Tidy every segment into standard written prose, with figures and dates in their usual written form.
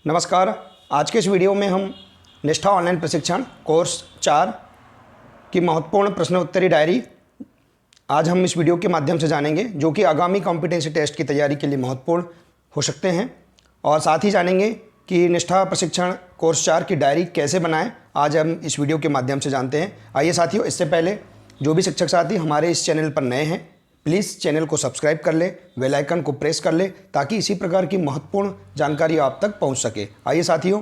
नमस्कार। आज के इस वीडियो में हम निष्ठा ऑनलाइन प्रशिक्षण कोर्स 4 की महत्वपूर्ण प्रश्नोत्तरी डायरी आज हम इस वीडियो के माध्यम से जानेंगे, जो कि आगामी कॉम्पिटेंसी टेस्ट की तैयारी के लिए महत्वपूर्ण हो सकते हैं। और साथ ही जानेंगे कि निष्ठा प्रशिक्षण कोर्स 4 की डायरी कैसे बनाएं, आज हम इस वीडियो के माध्यम से जानते हैं। आइए साथियों, इससे पहले जो भी शिक्षक साथी हमारे इस चैनल पर नए हैं, प्लीज़ चैनल को सब्सक्राइब कर ले, बेल आइकन को प्रेस कर ले, ताकि इसी प्रकार की महत्वपूर्ण जानकारी आप तक पहुंच सके। आइए साथियों,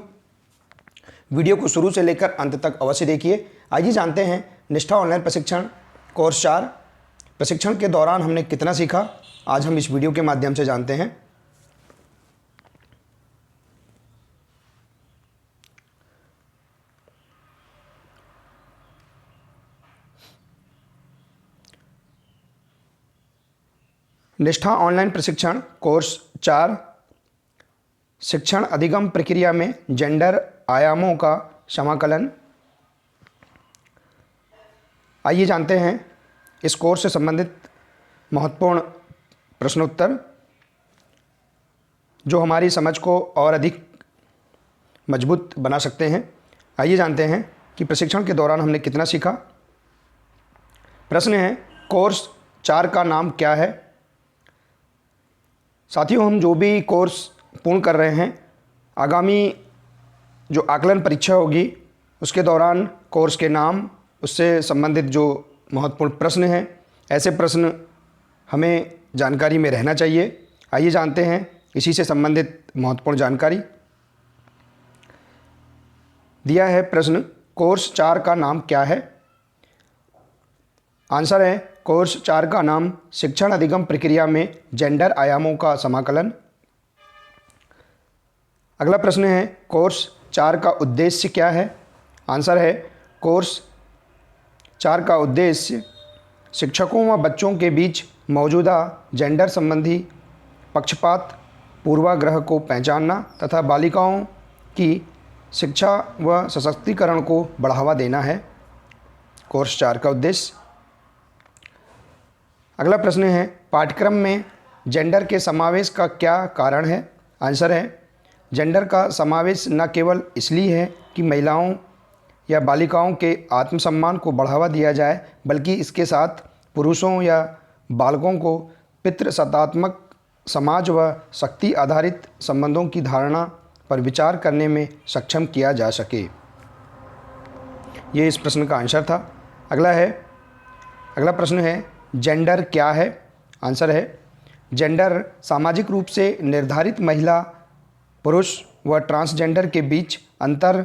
वीडियो को शुरू से लेकर अंत तक अवश्य देखिए। आइए जानते हैं निष्ठा ऑनलाइन प्रशिक्षण कोर्स 4 प्रशिक्षण के दौरान हमने कितना सीखा, आज हम इस वीडियो के माध्यम से जानते हैं। निष्ठा ऑनलाइन प्रशिक्षण कोर्स 4 शिक्षण अधिगम प्रक्रिया में जेंडर आयामों का समाकलन। आइए जानते हैं इस कोर्स से संबंधित महत्वपूर्ण प्रश्नोत्तर, जो हमारी समझ को और अधिक मजबूत बना सकते हैं। आइए जानते हैं कि प्रशिक्षण के दौरान हमने कितना सीखा। प्रश्न है, कोर्स 4 का नाम क्या है? साथियों, हम जो भी कोर्स पूर्ण कर रहे हैं, आगामी जो आकलन परीक्षा होगी उसके दौरान कोर्स के नाम, उससे संबंधित जो महत्वपूर्ण प्रश्न हैं, ऐसे प्रश्न हमें जानकारी में रहना चाहिए। आइए जानते हैं इसी से संबंधित महत्वपूर्ण जानकारी। दिया है प्रश्न, कोर्स 4 का नाम क्या है? आंसर है, कोर्स 4 का नाम शिक्षण अधिगम प्रक्रिया में जेंडर आयामों का समाकलन। अगला प्रश्न है, कोर्स 4 का उद्देश्य क्या है? आंसर है, कोर्स 4 का उद्देश्य शिक्षकों व बच्चों के बीच मौजूदा जेंडर संबंधी पक्षपात, पूर्वाग्रह को पहचानना तथा बालिकाओं की शिक्षा व सशक्तिकरण को बढ़ावा देना है। कोर्स 4 का उद्देश्य। अगला प्रश्न है, पाठ्यक्रम में जेंडर के समावेश का क्या कारण है? आंसर है, जेंडर का समावेश न केवल इसलिए है कि महिलाओं या बालिकाओं के आत्मसम्मान को बढ़ावा दिया जाए, बल्कि इसके साथ पुरुषों या बालकों को पितृसत्तात्मक समाज व शक्ति आधारित संबंधों की धारणा पर विचार करने में सक्षम किया जा सके। ये इस प्रश्न का आंसर था। अगला प्रश्न है, जेंडर क्या है? आंसर है, जेंडर सामाजिक रूप से निर्धारित महिला, पुरुष व ट्रांसजेंडर के बीच अंतर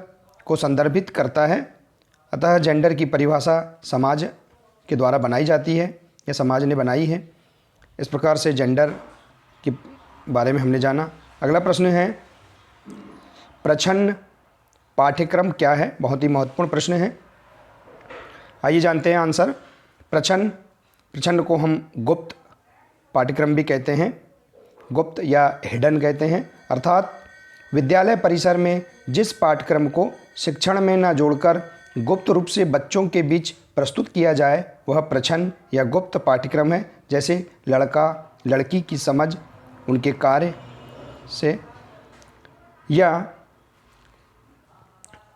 को संदर्भित करता है। अतः जेंडर की परिभाषा समाज के द्वारा बनाई जाती है या समाज ने बनाई है। इस प्रकार से जेंडर के बारे में हमने जाना। अगला प्रश्न है, प्रछन्न पाठ्यक्रम क्या है? बहुत ही महत्वपूर्ण प्रश्न है। आइए जानते हैं आंसर। प्रछन्न को हम गुप्त पाठ्यक्रम भी कहते हैं, गुप्त या हिडन कहते हैं। अर्थात विद्यालय परिसर में जिस पाठ्यक्रम को शिक्षण में न जोड़कर गुप्त रूप से बच्चों के बीच प्रस्तुत किया जाए, वह प्रछन्न या गुप्त पाठ्यक्रम है। जैसे लड़का लड़की की समझ, उनके कार्य से, या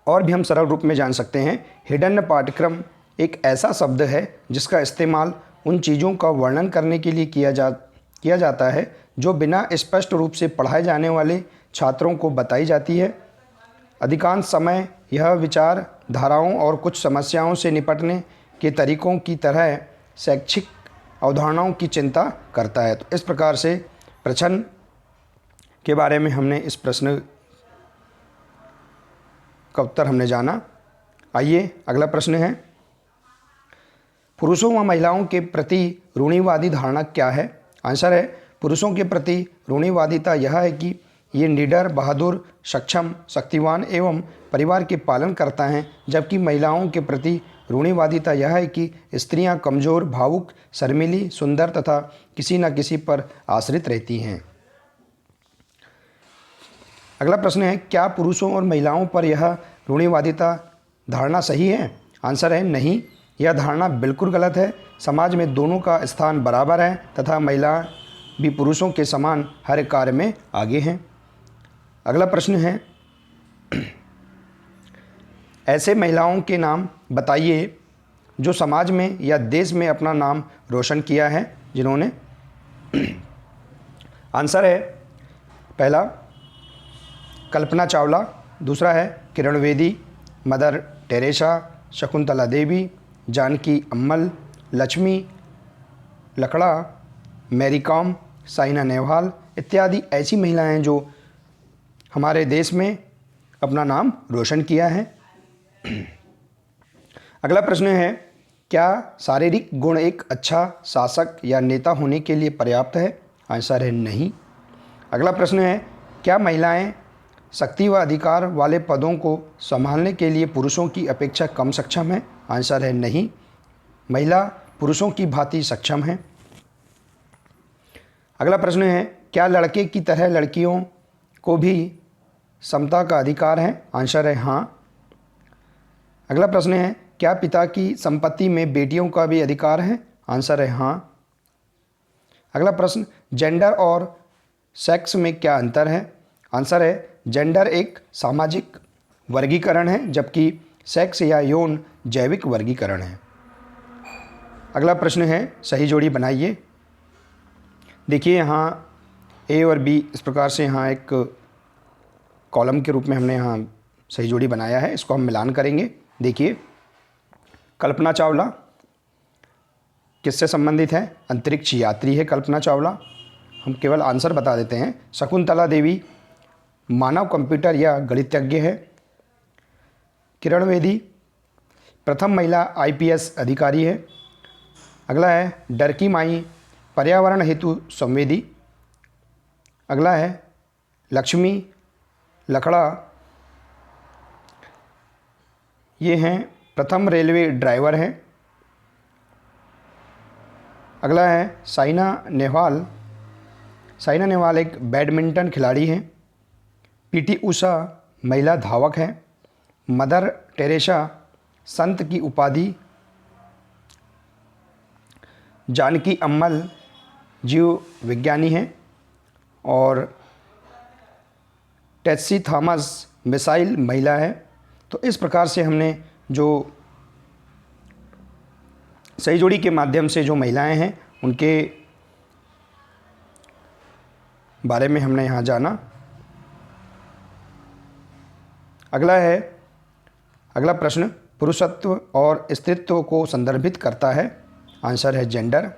और भी हम सरल रूप में जान सकते हैं, हिडन पाठ्यक्रम एक ऐसा शब्द है जिसका इस्तेमाल उन चीज़ों का वर्णन करने के लिए किया जाता है जो बिना स्पष्ट रूप से पढ़ाए जाने वाले छात्रों को बताई जाती है। अधिकांश समय यह विचार धाराओं और कुछ समस्याओं से निपटने के तरीकों की तरह शैक्षिक अवधारणाओं की चिंता करता है। तो इस प्रकार से प्रछन्न के बारे में हमने इस प्रश्न का उत्तर हमने जाना। आइए अगला प्रश्न है, पुरुषों व महिलाओं के प्रति रूढ़िवादी धारणा क्या है? आंसर है, पुरुषों के प्रति रूढ़िवादिता यह है कि ये निडर, बहादुर, सक्षम, शक्तिवान एवं परिवार के पालन करता हैं, जबकि महिलाओं के प्रति रूढ़िवादिता यह है कि स्त्रियां कमज़ोर, भावुक, शर्मीली, सुंदर तथा किसी न किसी पर आश्रित रहती हैं। अगला प्रश्न है, क्या पुरुषों और महिलाओं पर यह रूढ़िवादिता धारणा सही है? आंसर है, नहीं, यह धारणा बिल्कुल गलत है। समाज में दोनों का स्थान बराबर है तथा महिला भी पुरुषों के समान हर कार्य में आगे हैं। अगला प्रश्न है, ऐसे महिलाओं के नाम बताइए जो समाज में या देश में अपना नाम रोशन किया है, जिन्होंने। आंसर है पहला कल्पना चावला, दूसरा है किरण बेदी, मदर टेरेसा, शकुंतला देवी, जानकी अम्मल, लक्ष्मी लकड़ा, मैरी कॉम, साइना नेहवाल इत्यादि ऐसी महिलाएं जो हमारे देश में अपना नाम रोशन किया है। अगला प्रश्न है, क्या शारीरिक गुण एक अच्छा शासक या नेता होने के लिए पर्याप्त है? आंसर है नहीं। अगला प्रश्न है, क्या महिलाएं शक्ति व अधिकार वाले पदों को संभालने के लिए पुरुषों की अपेक्षा कम सक्षम हैं? आंसर है नहीं, महिला पुरुषों की भांति सक्षम हैं। अगला प्रश्न है, क्या लड़के की तरह लड़कियों को भी समता का अधिकार है? आंसर है हाँ। अगला प्रश्न है, क्या पिता की संपत्ति में बेटियों का भी अधिकार है? आंसर है हाँ। अगला प्रश्न, जेंडर और सेक्स में क्या अंतर है? आंसर है, जेंडर एक सामाजिक वर्गीकरण है, जबकि सेक्स या यौन जैविक वर्गीकरण है। अगला प्रश्न है, सही जोड़ी बनाइए। देखिए यहाँ ए और बी इस प्रकार से यहाँ एक कॉलम के रूप में हमने यहाँ सही जोड़ी बनाया है, इसको हम मिलान करेंगे। देखिए, कल्पना चावला किससे संबंधित है? अंतरिक्ष यात्री है कल्पना चावला। हम केवल आंसर बता देते हैं। शकुंतला देवी मानव कंप्यूटर या गणितज्ञ है। किरण बेदी प्रथम महिला आईपीएस अधिकारी है। अगला है डर की माई पर्यावरण हेतु संवेदी। अगला है लक्ष्मी लकड़ा, ये हैं प्रथम रेलवे ड्राइवर हैं। अगला है साइना नेहवाल, साइना नेहवाल एक बैडमिंटन खिलाड़ी हैं। पीटी उषा महिला धावक हैं। मदर टेरेसा संत की उपाधि। जानकी अम्मल जीव विज्ञानी हैं। और टेस्सी थॉमस मिसाइल महिला है। तो इस प्रकार से हमने जो सही जोड़ी के माध्यम से जो महिलाएं हैं उनके बारे में हमने यहाँ जाना। अगला प्रश्न, पुरुषत्व और स्त्रीत्व को संदर्भित करता है। आंसर है जेंडर।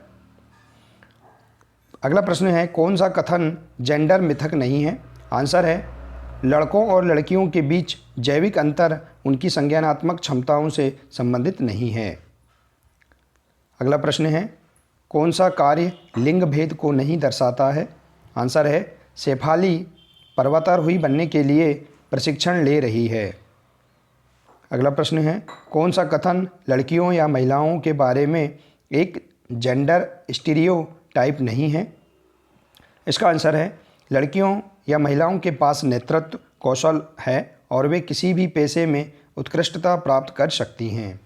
अगला प्रश्न है, कौन सा कथन जेंडर मिथक नहीं है? आंसर है लड़कों और लड़कियों के बीच जैविक अंतर उनकी संज्ञानात्मक क्षमताओं से संबंधित नहीं है। अगला प्रश्न है, कौन सा कार्य लिंग भेद को नहीं दर्शाता है? आंसर है शेफाली पर्वतारोही बनने के लिए प्रशिक्षण ले रही है। अगला प्रश्न है, कौन सा कथन लड़कियों या महिलाओं के बारे में एक जेंडर स्टीरियोटाइप नहीं है? इसका आंसर है लड़कियों या महिलाओं के पास नेतृत्व कौशल है और वे किसी भी पेशे में उत्कृष्टता प्राप्त कर सकती हैं।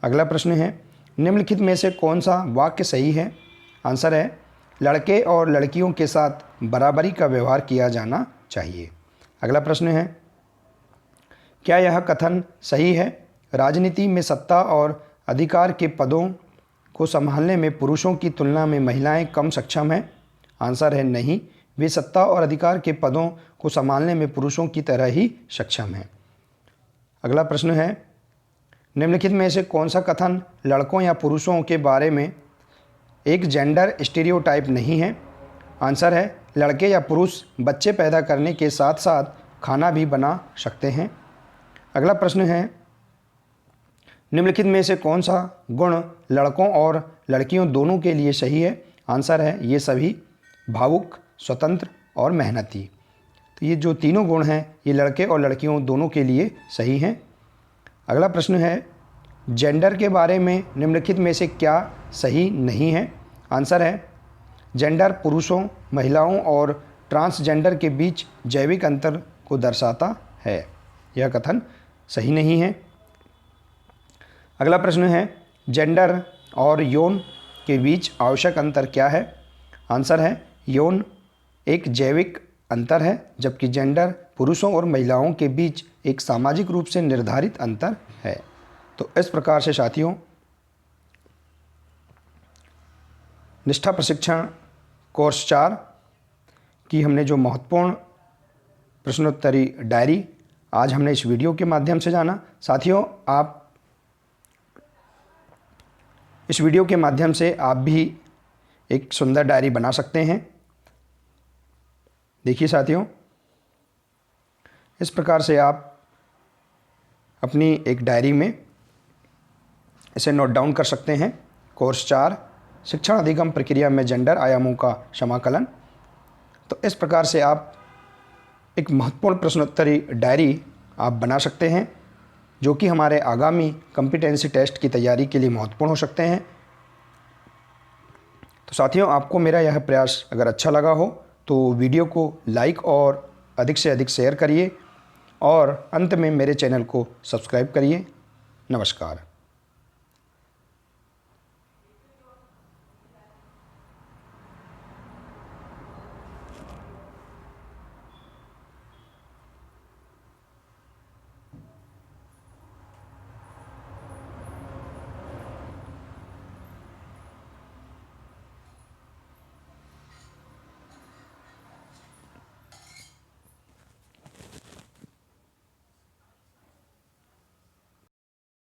अगला प्रश्न है, निम्नलिखित में से कौन सा वाक्य सही है? आंसर है लड़के और लड़कियों के साथ बराबरी का व्यवहार किया जाना चाहिए। अगला प्रश्न है, क्या यह कथन सही है? राजनीति में सत्ता और अधिकार के पदों को संभालने में पुरुषों की तुलना में महिलाएं कम सक्षम हैं? आंसर है नहीं, वे सत्ता और अधिकार के पदों को संभालने में पुरुषों की तरह ही सक्षम हैं। अगला प्रश्न है, निम्नलिखित में से कौन सा कथन लड़कों या पुरुषों के बारे में एक जेंडर स्टीरियोटाइप नहीं है? आंसर है लड़के या पुरुष बच्चे पैदा करने के साथ साथ खाना भी बना सकते हैं। अगला प्रश्न है, निम्नलिखित में से कौन सा गुण लड़कों और लड़कियों दोनों के लिए सही है? आंसर है ये सभी भावुक, स्वतंत्र और मेहनती। तो ये जो तीनों गुण हैं ये लड़के और लड़कियों दोनों के लिए सही हैं। अगला प्रश्न है, जेंडर के बारे में निम्नलिखित में से क्या सही नहीं है? आंसर है जेंडर पुरुषों, महिलाओं और ट्रांसजेंडर के बीच जैविक अंतर को दर्शाता है। यह कथन सही नहीं है। अगला प्रश्न है, जेंडर और यौन के बीच आवश्यक अंतर क्या है? आंसर है यौन एक जैविक अंतर है, जबकि जेंडर पुरुषों और महिलाओं के बीच एक सामाजिक रूप से निर्धारित अंतर है। तो इस प्रकार से साथियों निष्ठा प्रशिक्षण कोर्स 4 की हमने जो महत्वपूर्ण प्रश्नोत्तरी डायरी आज हमने इस वीडियो के माध्यम से जाना। साथियों आप इस वीडियो के माध्यम से आप भी एक सुंदर डायरी बना सकते हैं। देखिए साथियों, इस प्रकार से आप अपनी एक डायरी में इसे नोट डाउन कर सकते हैं। कोर्स 4 शिक्षण अधिगम प्रक्रिया में जेंडर आयामों का समाकलन। तो इस प्रकार से आप एक महत्वपूर्ण प्रश्नोत्तरी डायरी आप बना सकते हैं जो कि हमारे आगामी कॉम्पिटेंसी टेस्ट की तैयारी के लिए महत्वपूर्ण हो सकते हैं। तो साथियों आपको मेरा यह प्रयास अगर अच्छा लगा हो तो वीडियो को लाइक और अधिक से अधिक शेयर करिए और अंत में मेरे चैनल को सब्सक्राइब करिए। नमस्कार।